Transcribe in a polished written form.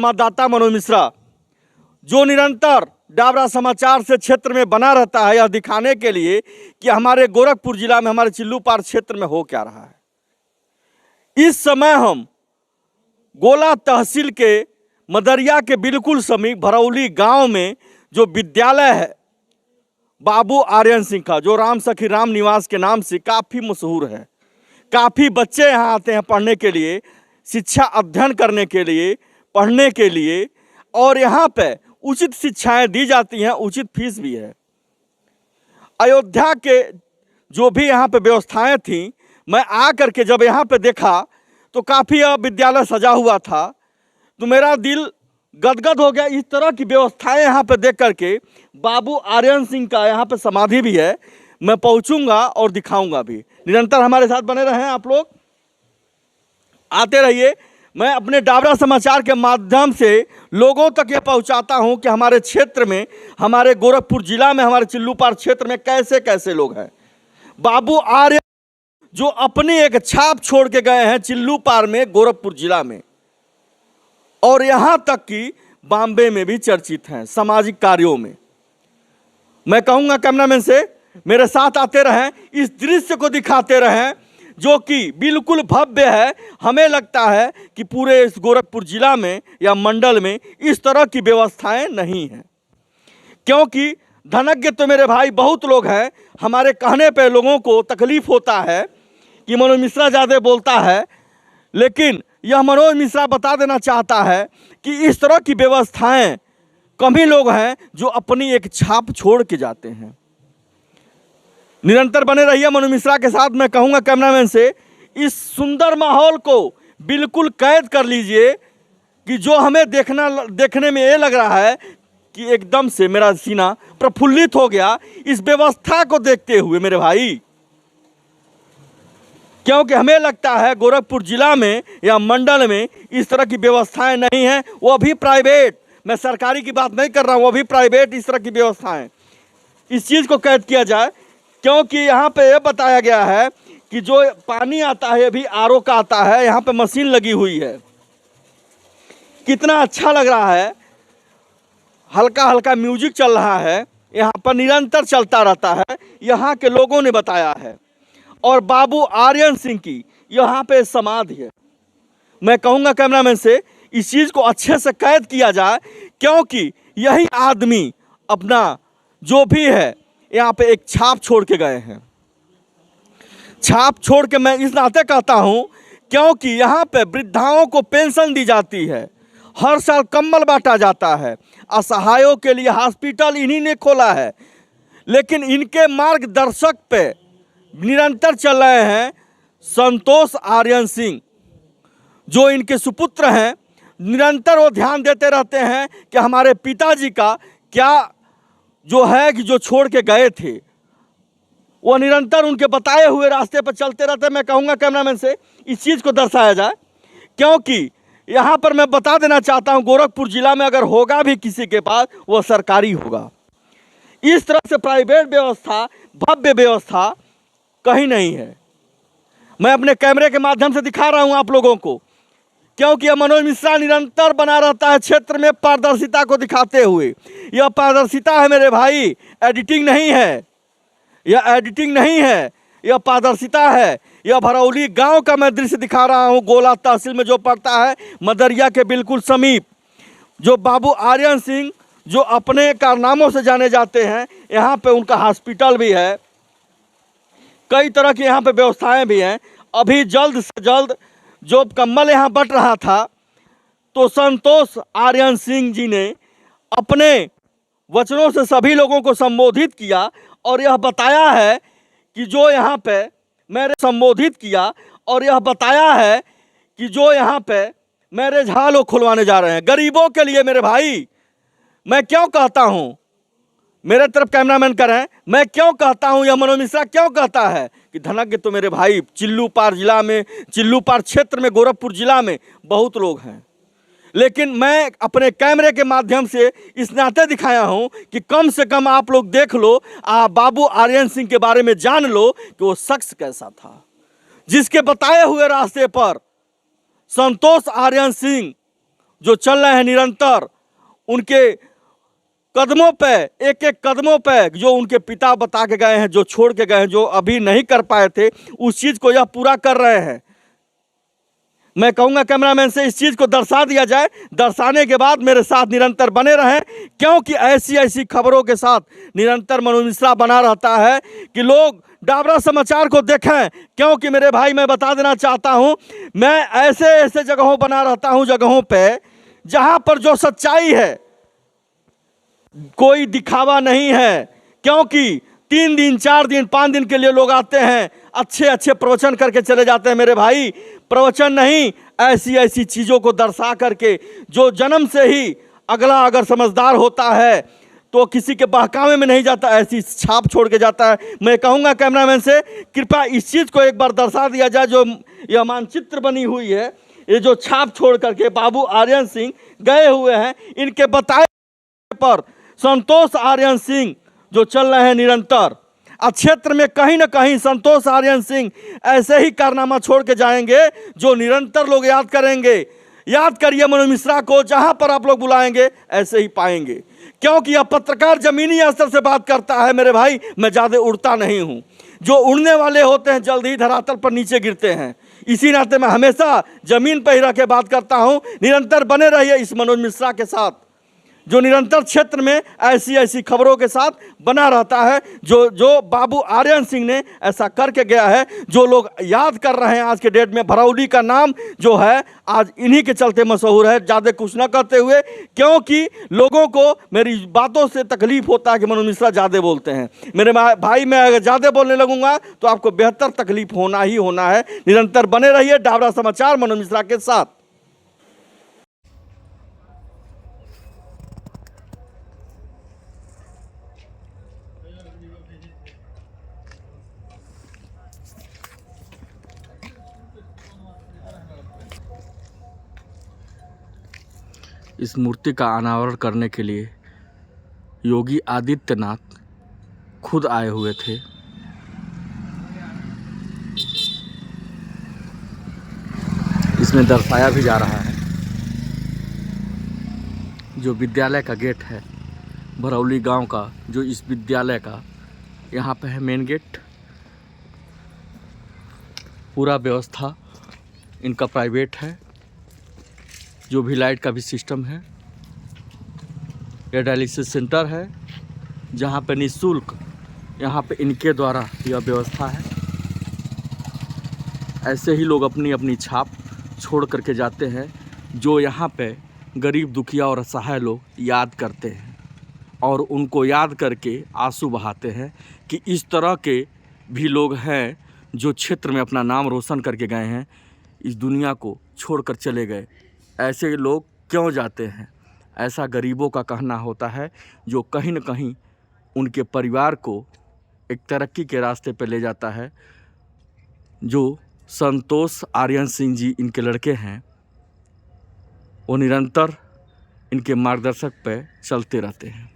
संवाददाता मनोज मिश्रा, जो निरंतर डाबरा समाचार से क्षेत्र में बना रहता है यह दिखाने के लिए कि हमारे गोरखपुर जिला में, हमारे चिल्लूपार क्षेत्र में हो क्या रहा है। इस समय हम गोला तहसील के मदरिया के बिल्कुल समीप भरौली गांव में जो विद्यालय है बाबू आर्यन सिंह का, जो राम सखी राम निवास के नाम से काफ़ी मशहूर है। काफ़ी बच्चे यहाँ आते हैं पढ़ने के लिए, शिक्षा अध्ययन करने के लिए, पढ़ने के लिए, और यहाँ पे उचित शिक्षाएं दी जाती हैं, उचित फीस भी है। अयोध्या के जो भी यहाँ पे व्यवस्थाएं थीं, मैं आ करके जब यहाँ पे देखा तो काफ़ी विद्यालय सजा हुआ था, तो मेरा दिल गदगद हो गया। इस तरह की व्यवस्थाएं यहाँ पे देख करके, बाबू आर्यन सिंह का यहाँ पे समाधि भी है, मैं पहुँचूँगा और दिखाऊँगा भी। निरंतर हमारे साथ बने रहें, आप लोग आते रहिए। मैं अपने डाबरा समाचार के माध्यम से लोगों तक ये पहुंचाता हूं कि हमारे क्षेत्र में, हमारे गोरखपुर जिला में, हमारे चिल्लूपार क्षेत्र में कैसे कैसे लोग हैं। बाबू आर्य जो अपनी एक छाप छोड़ के गए हैं चिल्लूपार में, गोरखपुर जिला में, और यहां तक कि बॉम्बे में भी चर्चित हैं सामाजिक कार्यों में। मैं कहूँगा कैमरामैन से मेरे साथ आते रहें, इस दृश्य को दिखाते रहें जो कि बिल्कुल भव्य है। हमें लगता है कि पूरे इस गोरखपुर जिला में या मंडल में इस तरह की व्यवस्थाएं नहीं हैं, क्योंकि धनज्ञ तो मेरे भाई बहुत लोग हैं। हमारे कहने पे लोगों को तकलीफ होता है कि मनोज मिश्रा ज़्यादा बोलता है, लेकिन यह मनोज मिश्रा बता देना चाहता है कि इस तरह की व्यवस्थाएं कम ही लोग हैं जो अपनी एक छाप छोड़ के जाते हैं। निरंतर बने रहिए मनोज मिश्रा के साथ। मैं कहूँगा कैमरामैन से इस सुंदर माहौल को बिल्कुल कैद कर लीजिए कि जो हमें देखने में ये लग रहा है कि एकदम से मेरा सीना प्रफुल्लित हो गया इस व्यवस्था को देखते हुए मेरे भाई, क्योंकि हमें लगता है गोरखपुर जिला में या मंडल में इस तरह की व्यवस्थाएं नहीं हैं, वो भी प्राइवेट। मैं सरकारी की बात नहीं कर रहा हूँ, वो भी प्राइवेट इस तरह की व्यवस्थाएं। इस चीज़ को कैद किया जाए, क्योंकि यहाँ पे ये बताया गया है कि जो पानी आता है अभी आरओ का आता है, यहाँ पे मशीन लगी हुई है। कितना अच्छा लग रहा है, हल्का हल्का म्यूजिक चल रहा है, यहाँ पर निरंतर चलता रहता है, यहाँ के लोगों ने बताया है। और बाबू आर्यन सिंह की यहाँ पे समाधि है। मैं कहूँगा कैमरामैन से इस चीज़ को अच्छे से कैद किया जाए, क्योंकि यही आदमी अपना जो भी है यहाँ पे एक छाप छोड़ के गए हैं। छाप छोड़ के मैं इस नाते कहता हूँ क्योंकि यहाँ पे वृद्धाओं को पेंशन दी जाती है, हर साल कंबल बांटा जाता है, असहायों के लिए हॉस्पिटल इन्हीं ने खोला है। लेकिन इनके मार्गदर्शक पे निरंतर चल रहे हैं संतोष आर्यन सिंह, जो इनके सुपुत्र हैं। निरंतर वो ध्यान देते रहते हैं कि हमारे पिताजी का क्या जो है कि जो छोड़ के गए थे, वो निरंतर उनके बताए हुए रास्ते पर चलते रहते। मैं कहूँगा कैमरामैन से इस चीज़ को दर्शाया जाए, क्योंकि यहाँ पर मैं बता देना चाहता हूँ गोरखपुर जिला में अगर होगा भी किसी के पास, वो सरकारी होगा। इस तरह से प्राइवेट व्यवस्था, भव्य व्यवस्था कहीं नहीं है। मैं अपने कैमरे के माध्यम से दिखा रहा हूँ आप लोगों को, क्योंकि यह मनोज मिश्रा निरंतर बना रहता है क्षेत्र में पारदर्शिता को दिखाते हुए। यह पारदर्शिता है मेरे भाई, एडिटिंग नहीं है, यह एडिटिंग नहीं है, यह पारदर्शिता है। यह भरौली गांव का मैं दृश्य दिखा रहा हूं, गोला तहसील में जो पड़ता है मदरिया के बिल्कुल समीप, जो बाबू आर्यन सिंह जो अपने कारनामों से जाने जाते हैं। यहाँ पे उनका हॉस्पिटल भी है, कई तरह की यहाँ पे व्यवस्थाएं भी हैं। अभी जल्द से जल्द जो कम्बल यहाँ बट रहा था, तो संतोष आर्यन सिंह जी ने अपने वचनों से सभी लोगों को संबोधित किया और यह बताया है कि जो यहाँ पे मैंने संबोधित किया और यह बताया है कि जो यहाँ पे मैरिज हॉल वो खुलवाने जा रहे हैं गरीबों के लिए। मेरे भाई, मैं क्यों कहता हूँ, मेरे तरफ कैमरामैन करें, मैं क्यों कहता हूँ, यह मनोज मिश्रा क्यों कहता है कि धनज्ञ तो मेरे भाई चिल्लूपार जिला में, चिल्लूपार क्षेत्र में, गोरखपुर जिला में बहुत लोग हैं। लेकिन मैं अपने कैमरे के माध्यम से इस नाते दिखाया हूं कि कम से कम आप लोग देख लो, बाबू आर्यन सिंह के बारे में जान लो कि वो शख्स कैसा था, जिसके बताए हुए रास्ते पर संतोष आर्यन सिंह जो चल रहे हैं निरंतर, उनके कदमों पे, एक एक कदमों पे जो उनके पिता बता के गए हैं, जो छोड़ के गए हैं, जो अभी नहीं कर पाए थे, उस चीज़ को यह पूरा कर रहे हैं। मैं कहूँगा कैमरामैन से इस चीज़ को दर्शा दिया जाए, दर्शाने के बाद मेरे साथ निरंतर बने रहें, क्योंकि ऐसी ऐसी खबरों के साथ निरंतर मनोज मिश्रा बना रहता है कि लोग डाबरा समाचार को देखें। क्योंकि मेरे भाई, मैं बता देना चाहता हूँ, मैं ऐसे ऐसे जगहों बना रहता हूँ, जगहों पे जहाँ पर जो सच्चाई है, कोई दिखावा नहीं है। क्योंकि 3 दिन 4 दिन 5 दिन के लिए लोग आते हैं, अच्छे अच्छे प्रवचन करके चले जाते हैं। मेरे भाई, प्रवचन नहीं, ऐसी ऐसी चीज़ों को दर्शा करके, जो जन्म से ही अगला अगर समझदार होता है तो किसी के बहकावे में नहीं जाता, ऐसी छाप छोड़ के जाता है। मैं कहूँगा कैमरामैन से, कृपया इस चीज़ को एक बार दर्शा दिया जाए। जो यह मानचित्र बनी हुई है, ये जो छाप छोड़ करके बाबू आर्यन सिंह गए हुए हैं, इनके बताए पर संतोष आर्यन सिंह जो चल रहे हैं निरंतर, क्षेत्र में कहीं ना कहीं संतोष आर्यन सिंह ऐसे ही कारनामा छोड़ के जाएंगे जो निरंतर लोग याद करेंगे। याद करिए मनोज मिश्रा को, जहां पर आप लोग बुलाएंगे ऐसे ही पाएंगे। क्योंकि यह पत्रकार जमीनी स्तर से बात करता है। मेरे भाई, मैं ज़्यादा उड़ता नहीं हूं। जो उड़ने वाले होते हैं जल्द ही धरातल पर नीचे गिरते हैं। इसी नाते मैं हमेशा जमीन पर ही रह के बात करता हूं। निरंतर बने रहिए इस मनोज मिश्रा के साथ, जो निरंतर क्षेत्र में ऐसी ऐसी खबरों के साथ बना रहता है। जो बाबू आर्यन सिंह ने ऐसा करके गया है, जो लोग याद कर रहे हैं आज के डेट में। भरौली का नाम जो है आज इन्हीं के चलते मशहूर है। ज़्यादा कुछ ना करते हुए, क्योंकि लोगों को मेरी बातों से तकलीफ होता है कि मनोज मिश्रा ज़्यादा बोलते हैं। मेरे भाई, मैं अगर ज़्यादा बोलने लगूंगा तो आपको बेहतर तकलीफ होना ही होना है। निरंतर बने रहिए डाबरा समाचार मनोज मिश्रा के साथ। इस मूर्ति का अनावरण करने के लिए योगी आदित्यनाथ खुद आए हुए थे। इसमें दर्शाया भी जा रहा है, जो विद्यालय का गेट है भरौली गांव का, जो इस विद्यालय का यहाँ पे है मेन गेट। पूरा व्यवस्था इनका प्राइवेट है, जो भी लाइट का भी सिस्टम है। यह डायलिसिस सेंटर है, जहाँ पे निःशुल्क यहाँ पे इनके द्वारा यह व्यवस्था है। ऐसे ही लोग अपनी अपनी छाप छोड़ करके जाते हैं, जो यहाँ पे गरीब दुखिया और असहाय लोग याद करते हैं और उनको याद करके आंसू बहाते हैं कि इस तरह के भी लोग हैं जो क्षेत्र में अपना नाम रोशन करके गए हैं, इस दुनिया को छोड़कर चले गए। ऐसे लोग क्यों जाते हैं? ऐसा गरीबों का कहना होता है, जो कहीं न कहीं उनके परिवार को एक तरक्की के रास्ते पर ले जाता है। जो संतोष आर्यन सिंह जी इनके लड़के हैं, वो निरंतर इनके मार्गदर्शक पर चलते रहते हैं।